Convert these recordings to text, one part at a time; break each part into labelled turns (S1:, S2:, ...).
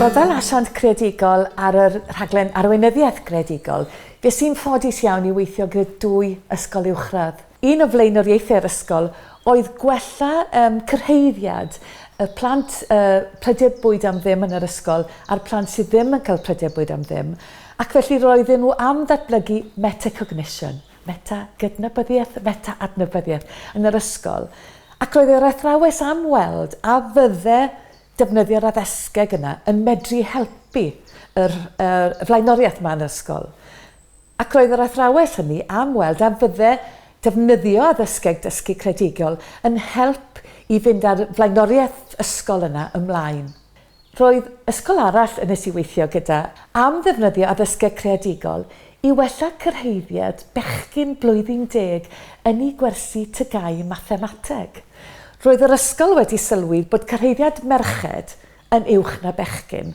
S1: Fel asiant creadigol ar yr rhaglen Arweinyddiaeth Greadigol, fe sy'n ffodus iawn i weithio gyda 2 ysgol uwchradd. Un o flaenoriaethau'r ysgol oedd gwella cyrhaeddiad y plant pryder bwyd am ddim yn yr ysgol a'r plant sydd ddim yn cael pryder bwyd am ddim, ac felly roedden nhw am ddatblygu metacognition, meta-gydnabyddiaeth, meta-adnabyddiaeth yn yr ysgol. Ac roedd yr athrawes am weld a fydde defnyddio'r addysgeg yna yn medru helpu yr flaenoriaeth yma yn yr ysgol. Ac roedd yr athrawes hynny am weld a fydde defnyddio addysgeg dysgu creadigol yn help i fynd ar flaenoriaeth ysgol yna ymlaen. Roedd ysgol arall yn nes i weithio gyda am ddefnyddio addysgeg creadigol i wella cyrhaeddiad bechgyn blwyddyn 10 yn ei gwersi tygau mathemateg. Roedd yr ysgol wedi sylwi bod cyrhaeddiad merched yn uwch na bechgyn,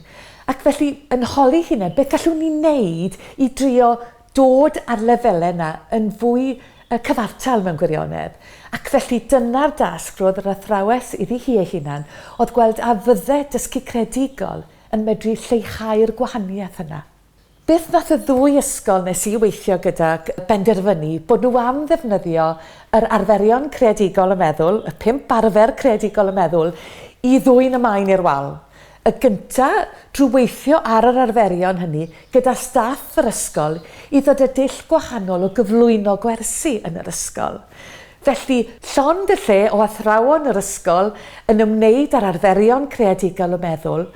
S1: ac felly yn holi hynny beth gallwn ni wneud i drio dod ar lefelau yna yn fwy cyfartal mewn gwirionedd. Ac felly dyna'r dasg roedd yr athrawes iddi hi ei hunan oedd gweld a fydde dysgu creadigol yn medru lleihau'r gwahaniaeth yna. Beth nath y 2 ysgol nes i weithio gyda benderfynu bod nhw am ddefnyddio yr arferion creadigol y meddwl, y 5 arfer creadigol y meddwl, i ddwyn y maen i'r wal. Y gyntaf, drwy weithio ar yr arferion hynny gyda staff yr ysgol i ddod y dull gwahanol o gyflwyno gwersi yn yr ysgol. Felly, llond y lle o athrawon yr ysgol yn ymwneud â'r arferion creadigol y meddwl,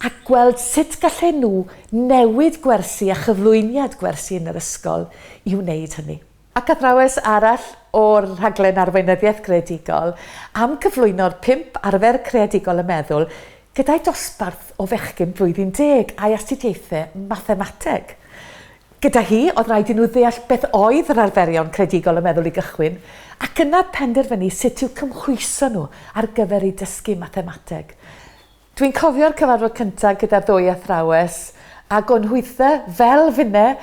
S1: ac gweld sut gallen nhw newid gwersi a chyflwyniad gwersi yn yr ysgol i wneud hynny. Ac athrawes arall o'r rhaglen Arweinyddiaeth Greadigol am cyflwyno'r 5 arfer creadigol y meddwl gyda'i dosbarth o fechgyn blwyddyn 10 a'i astudiaethau mathemateg. Gyda hi, oedd rhaid i nhw ddeall beth oedd yr arferion creadigol y meddwl i gychwyn, ac yna penderfynu sut i'w cymhwyso nhw ar gyfer i dysgu mathemateg. Dwi'n cofio'r cyfarfod cyntaf gyda'r 2 athrawes, ac o'n nhwydda fel finne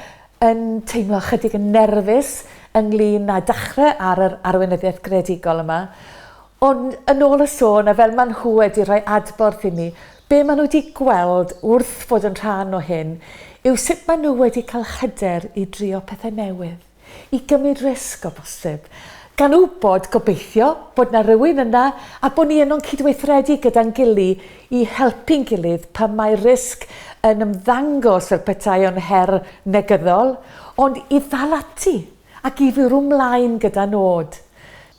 S1: yn teimlo chydig yn nerfus ynglyn â dechrau ar yr Arweinyddiaeth Greadigol yma. Ond yn ôl y sôn, a fel maen nhw wedi rhoi adborth i ni, be maen nhw wedi gweld wrth fod yn rhan o hyn, yw sut maen nhw wedi cael hyder i drio pethau newydd, i gymryd risg o bosib. Gan wybod gobeithio bod na rhywun yna a bod ni yno'n cydweithredu gyda'n gilydd i helpu'n gilydd pan mae risg yn ymddangos fel petai o'n her negyddol, ond i ddal ati ac i fyw ymlaen gyda nod.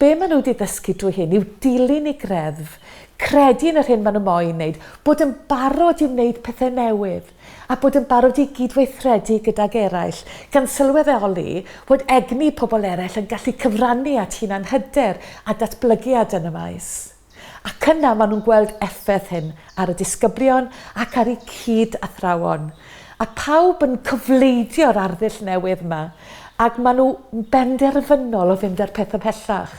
S1: Be maen nhw wedi ddysgu drwy hyn yw dilyn i greddf, credu yn yr hyn maen nhw moyn wneud, bod yn barod i wneud pethau newydd, a bod yn barod i gydweithredu gydag eraill, gan sylweddoli bod egni pobl eraill yn gallu cyfrannu at hunan hyder a datblygiad yn y maes. Ac yna maen nhw'n gweld effaith hyn ar y disgyblion ac ar eu cyd-athrawon. A pawb yn cyfleidio'r arddull newydd yma, ac maen nhw benderfynol o fynd ar pethau pellach.